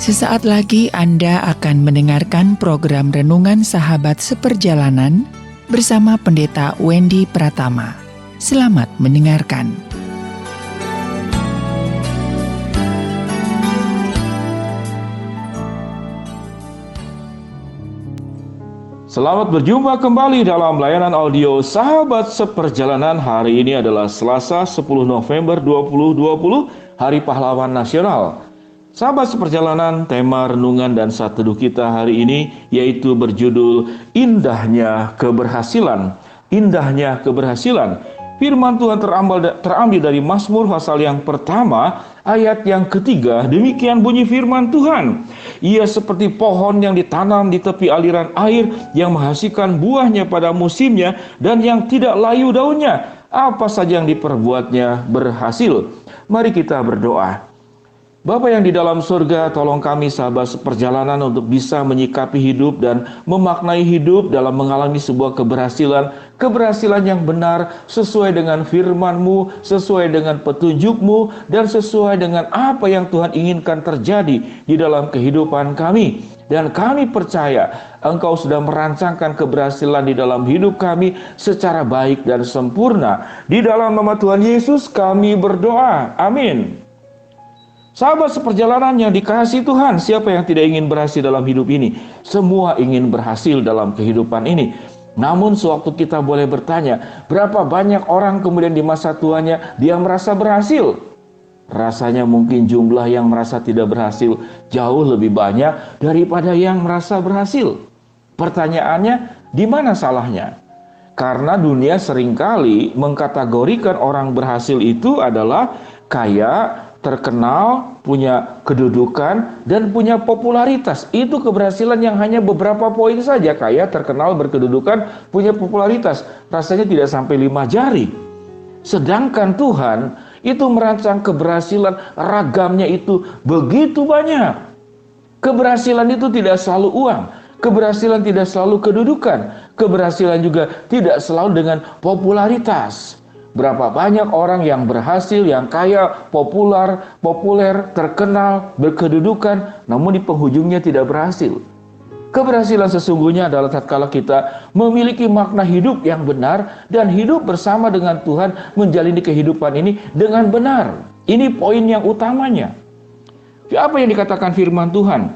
Sesaat lagi Anda akan mendengarkan program Renungan Sahabat Seperjalanan bersama Pendeta Wendy Pratama. Selamat mendengarkan. Selamat berjumpa kembali dalam layanan audio Sahabat Seperjalanan. Hari ini adalah Selasa 10 November 2020, Hari Pahlawan Nasional. Sahabat Seperjalanan, tema renungan dan saat teduh kita hari ini yaitu berjudul Indahnya Keberhasilan. Indahnya Keberhasilan. Firman Tuhan terambil dari Mazmur pasal yang pertama, ayat yang ketiga. Demikian bunyi firman Tuhan. Ia seperti pohon yang ditanam di tepi aliran air, yang menghasilkan buahnya pada musimnya dan yang tidak layu daunnya. Apa saja yang diperbuatnya berhasil. Mari kita berdoa. Bapa yang di dalam surga, tolong kami sahabat seperjalanan untuk bisa menyikapi hidup dan memaknai hidup dalam mengalami sebuah keberhasilan yang benar, sesuai dengan firman-Mu, sesuai dengan petunjuk-Mu, dan sesuai dengan apa yang Tuhan inginkan terjadi di dalam kehidupan kami. Dan kami percaya Engkau sudah merancangkan keberhasilan di dalam hidup kami secara baik dan sempurna. Di dalam nama Tuhan Yesus kami berdoa. Amin. Sahabat seperjalanan yang dikasihi Tuhan, siapa yang tidak ingin berhasil dalam hidup ini? Semua ingin berhasil dalam kehidupan ini. Namun sewaktu kita boleh bertanya, berapa banyak orang kemudian di masa tuanya dia merasa berhasil? Rasanya mungkin jumlah yang merasa tidak berhasil jauh lebih banyak daripada yang merasa berhasil. Pertanyaannya, di mana salahnya? Karena dunia seringkali mengkategorikan orang berhasil itu adalah kaya, terkenal, punya kedudukan, dan punya popularitas. Itu keberhasilan yang hanya beberapa poin saja. Kaya, terkenal, berkedudukan, punya popularitas. Rasanya tidak sampai 5 jari. Sedangkan Tuhan itu merancang keberhasilan, ragamnya itu begitu banyak. Keberhasilan itu tidak selalu uang. Keberhasilan tidak selalu kedudukan. Keberhasilan juga tidak selalu dengan popularitas. Berapa banyak orang yang berhasil, yang kaya, populer, terkenal, berkedudukan, namun di penghujungnya tidak berhasil. Keberhasilan sesungguhnya adalah tatkala kita memiliki makna hidup yang benar dan hidup bersama dengan Tuhan, menjalani kehidupan ini dengan benar. Ini poin yang utamanya. Apa yang dikatakan firman Tuhan?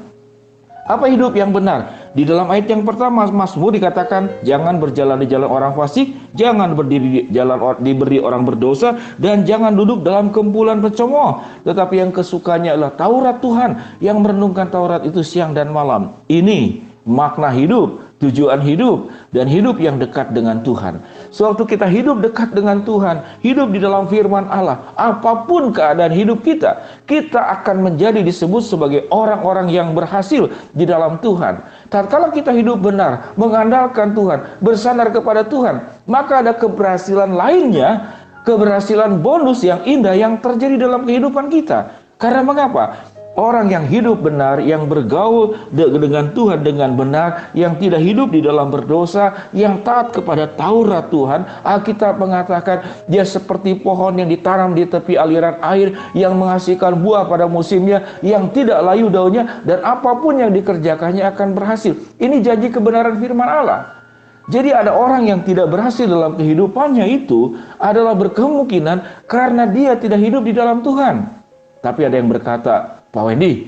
Apa hidup yang benar? Di dalam ayat yang pertama, Mazmur dikatakan, jangan berjalan di jalan orang fasik, jangan berdiri di jalan diberi orang berdosa, dan jangan duduk dalam kumpulan pencemooh. Tetapi yang kesukanya adalah Taurat Tuhan, yang merenungkan Taurat itu siang dan malam. Ini makna hidup, tujuan hidup, dan hidup yang dekat dengan Tuhan. Sewaktu kita hidup dekat dengan Tuhan, hidup di dalam firman Allah, apapun keadaan hidup kita, kita akan menjadi disebut sebagai orang-orang yang berhasil di dalam Tuhan. Tatkala kita hidup benar, mengandalkan Tuhan, bersandar kepada Tuhan, maka ada keberhasilan lainnya, keberhasilan bonus yang indah yang terjadi dalam kehidupan kita. Karena mengapa? Orang yang hidup benar, yang bergaul dengan Tuhan dengan benar, yang tidak hidup di dalam berdosa, yang taat kepada Taurat Tuhan, Alkitab mengatakan dia seperti pohon yang ditanam di tepi aliran air, yang menghasilkan buah pada musimnya, yang tidak layu daunnya, dan apapun yang dikerjakannya akan berhasil. Ini janji kebenaran firman Allah. Jadi ada orang yang tidak berhasil dalam kehidupannya itu adalah berkemungkinan karena dia tidak hidup di dalam Tuhan. Tapi ada yang berkata, Pak Wendy,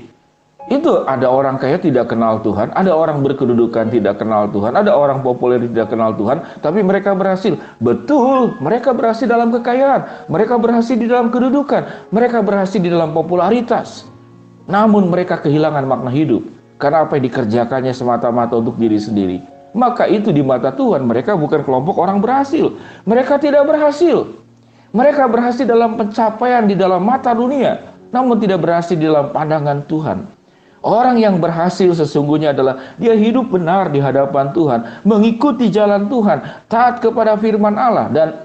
itu ada orang kaya tidak kenal Tuhan, ada orang berkedudukan tidak kenal Tuhan, ada orang populer tidak kenal Tuhan, tapi mereka berhasil. Betul, mereka berhasil dalam kekayaan, mereka berhasil di dalam kedudukan, mereka berhasil di dalam popularitas. Namun mereka kehilangan makna hidup, karena apa yang dikerjakannya semata-mata untuk diri sendiri. Maka itu di mata Tuhan, mereka bukan kelompok orang berhasil. Mereka tidak berhasil. Mereka berhasil dalam pencapaian di dalam mata dunia, namun tidak berhasil di dalam pandangan Tuhan. Orang yang berhasil sesungguhnya adalah dia hidup benar di hadapan Tuhan, mengikuti jalan Tuhan, taat kepada firman Allah, dan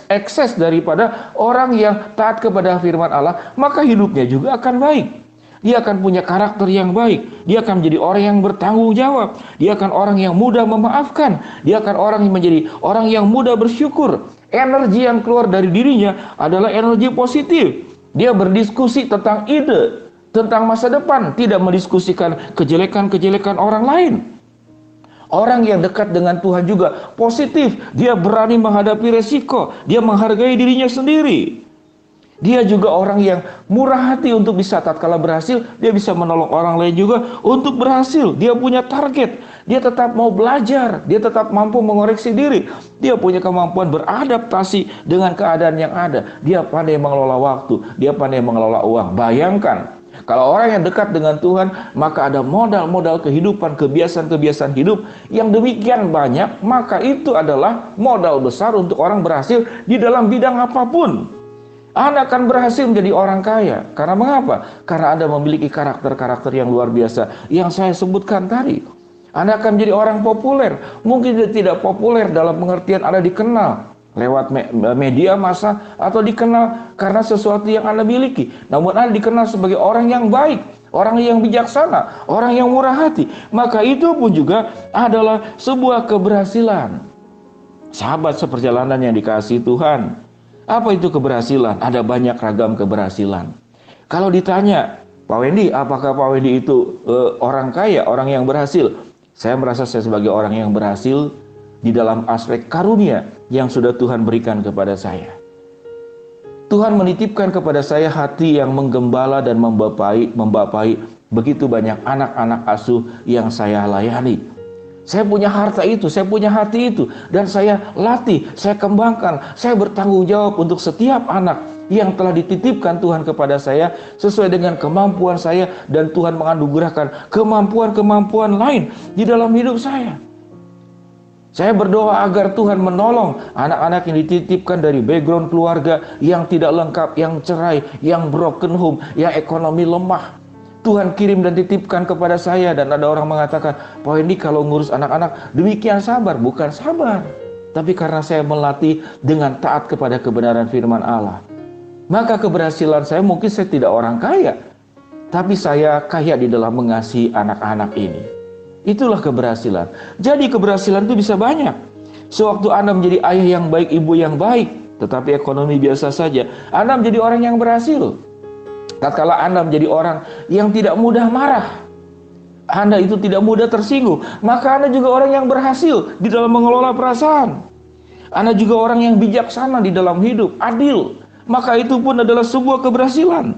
ekses daripada orang yang taat kepada firman Allah, maka hidupnya juga akan baik. Dia akan punya karakter yang baik, dia akan menjadi orang yang bertanggung jawab, dia akan orang yang mudah memaafkan, dia akan orang yang menjadi orang yang mudah bersyukur. Energi yang keluar dari dirinya adalah energi positif. Dia berdiskusi tentang ide, tentang masa depan, tidak mendiskusikan kejelekan-kejelekan orang lain. Orang yang dekat dengan Tuhan juga positif, dia berani menghadapi resiko, dia menghargai dirinya sendiri. Dia juga orang yang murah hati untuk bisa tatkala berhasil, dia bisa menolong orang lain juga untuk berhasil. Dia punya target, dia tetap mau belajar, dia tetap mampu mengoreksi diri. Dia punya kemampuan beradaptasi dengan keadaan yang ada. Dia pandai mengelola waktu, dia pandai mengelola uang. Bayangkan, kalau orang yang dekat dengan Tuhan, maka ada modal-modal kehidupan, kebiasaan-kebiasaan hidup yang demikian banyak, maka itu adalah modal besar untuk orang berhasil di dalam bidang apapun. Anda akan berhasil menjadi orang kaya. Karena mengapa? Karena Anda memiliki karakter-karakter yang luar biasa yang saya sebutkan tadi. Anda akan menjadi orang populer. Mungkin tidak populer dalam pengertian Anda dikenal lewat media massa atau dikenal karena sesuatu yang Anda miliki. Namun Anda dikenal sebagai orang yang baik, orang yang bijaksana, orang yang murah hati. Maka itu pun juga adalah sebuah keberhasilan. Sahabat seperjalanan yang dikasihi Tuhan, apa itu keberhasilan? Ada banyak ragam keberhasilan. Kalau ditanya, Pak Wendy, apakah Pak Wendy itu orang kaya, orang yang berhasil? Saya merasa saya sebagai orang yang berhasil di dalam aspek karunia yang sudah Tuhan berikan kepada saya. Tuhan menitipkan kepada saya hati yang menggembala dan membapai begitu banyak anak-anak asuh yang saya layani. Saya punya harta itu, saya punya hati itu, dan saya latih, saya kembangkan, saya bertanggung jawab untuk setiap anak yang telah dititipkan Tuhan kepada saya sesuai dengan kemampuan saya, dan Tuhan menganugerahkan kemampuan-kemampuan lain di dalam hidup saya. Saya berdoa agar Tuhan menolong anak-anak yang dititipkan dari background keluarga yang tidak lengkap, yang cerai, yang broken home, yang ekonomi lemah. Tuhan kirim dan titipkan kepada saya, dan ada orang mengatakan, Pak ini kalau ngurus anak-anak demikian sabar. Bukan sabar, tapi karena saya melatih dengan taat kepada kebenaran firman Allah. Maka keberhasilan saya, mungkin saya tidak orang kaya, tapi saya kaya di dalam mengasihi anak-anak ini. Itulah keberhasilan. Jadi keberhasilan itu bisa banyak. Sewaktu Anda menjadi ayah yang baik, ibu yang baik, tetapi ekonomi biasa saja, Anda menjadi orang yang berhasil. Tatkala Anda menjadi orang yang tidak mudah marah, Anda itu tidak mudah tersinggung, maka Anda juga orang yang berhasil di dalam mengelola perasaan. Anda juga orang yang bijaksana di dalam hidup, adil, maka itu pun adalah sebuah keberhasilan.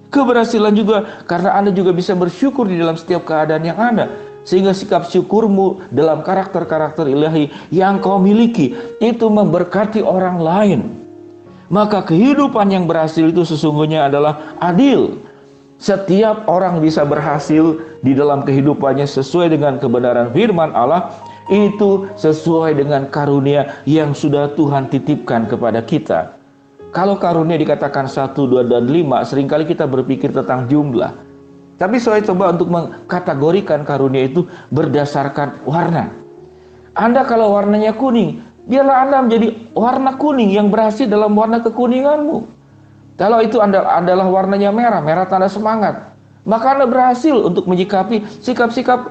Keberhasilan juga karena Anda juga bisa bersyukur di dalam setiap keadaan yang ada, sehingga sikap syukurmu dalam karakter-karakter ilahi yang kau miliki itu memberkati orang lain. Maka kehidupan yang berhasil itu sesungguhnya adalah adil. Setiap orang bisa berhasil di dalam kehidupannya sesuai dengan kebenaran firman Allah, itu sesuai dengan karunia yang sudah Tuhan titipkan kepada kita. Kalau karunia dikatakan 1, 2, dan 5, seringkali kita berpikir tentang jumlah. Tapi saya coba untuk mengkategorikan karunia itu berdasarkan warna. Anda kalau warnanya kuning, biarlah Anda menjadi warna kuning yang berhasil dalam warna kekuninganmu. Kalau itu adalah warnanya merah, merah tanda semangat, maka Anda berhasil untuk menyikapi sikap-sikap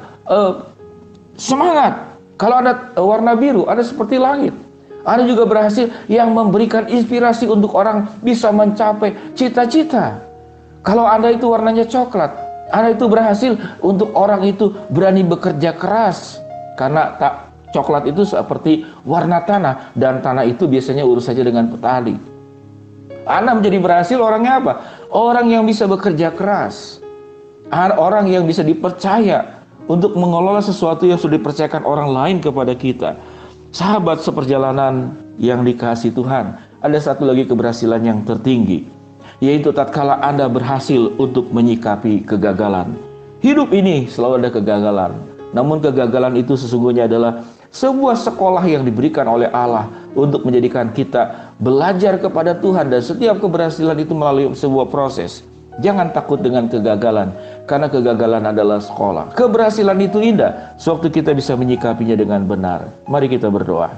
semangat. Kalau Anda warna biru, Anda seperti langit. Anda juga berhasil yang memberikan inspirasi untuk orang bisa mencapai cita-cita. Kalau Anda itu warnanya coklat, Anda itu berhasil untuk orang itu berani bekerja keras. Karena coklat itu seperti warna tanah, dan tanah itu biasanya urus saja dengan petani. Anda menjadi berhasil orangnya apa? Orang yang bisa bekerja keras, orang yang bisa dipercaya untuk mengelola sesuatu yang sudah dipercayakan orang lain kepada kita. Sahabat seperjalanan yang dikasihi Tuhan, ada satu lagi keberhasilan yang tertinggi, yaitu tatkala Anda berhasil untuk menyikapi kegagalan. Hidup ini selalu ada kegagalan, namun kegagalan itu sesungguhnya adalah sebuah sekolah yang diberikan oleh Allah untuk menjadikan kita belajar kepada Tuhan, dan setiap keberhasilan itu melalui sebuah proses. Jangan takut dengan kegagalan, karena kegagalan adalah sekolah. Keberhasilan itu indah sewaktu kita bisa menyikapinya dengan benar. Mari kita berdoa.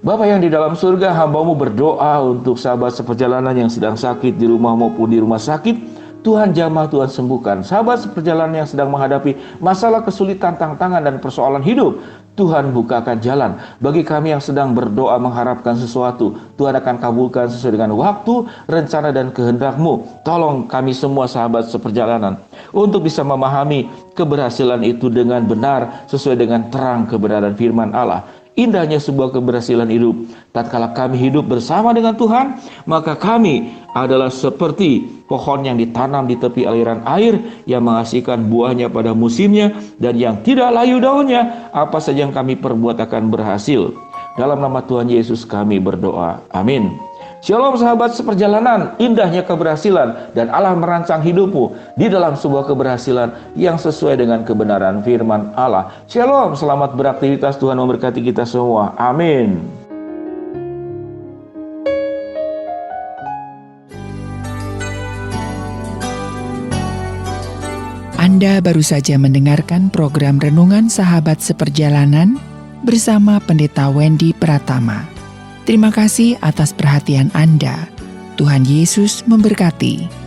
Bapa yang di dalam surga, hamba-Mu berdoa untuk sahabat seperjalanan yang sedang sakit di rumah maupun di rumah sakit. Tuhan jamah, Tuhan sembuhkan. Sahabat seperjalanan yang sedang menghadapi masalah, kesulitan, tantangan, dan persoalan hidup, Tuhan bukakan jalan. Bagi kami yang sedang berdoa mengharapkan sesuatu, Tuhan akan kabulkan sesuai dengan waktu, rencana, dan kehendak-Mu. Tolong kami semua sahabat seperjalanan untuk bisa memahami keberhasilan itu dengan benar sesuai dengan terang kebenaran firman Allah. Indahnya sebuah keberhasilan hidup. Tatkala kami hidup bersama dengan Tuhan, maka kami adalah seperti pohon yang ditanam di tepi aliran air, yang menghasilkan buahnya pada musimnya, dan yang tidak layu daunnya. Apa saja yang kami perbuat akan berhasil. Dalam nama Tuhan Yesus kami berdoa. Amin. Shalom sahabat seperjalanan, indahnya keberhasilan dan Allah merancang hidupmu di dalam sebuah keberhasilan yang sesuai dengan kebenaran firman Allah. Shalom, selamat beraktivitas, Tuhan memberkati kita semua. Amin. Anda baru saja mendengarkan program Renungan Sahabat Seperjalanan bersama Pendeta Wendy Pratama. Terima kasih atas perhatian Anda. Tuhan Yesus memberkati.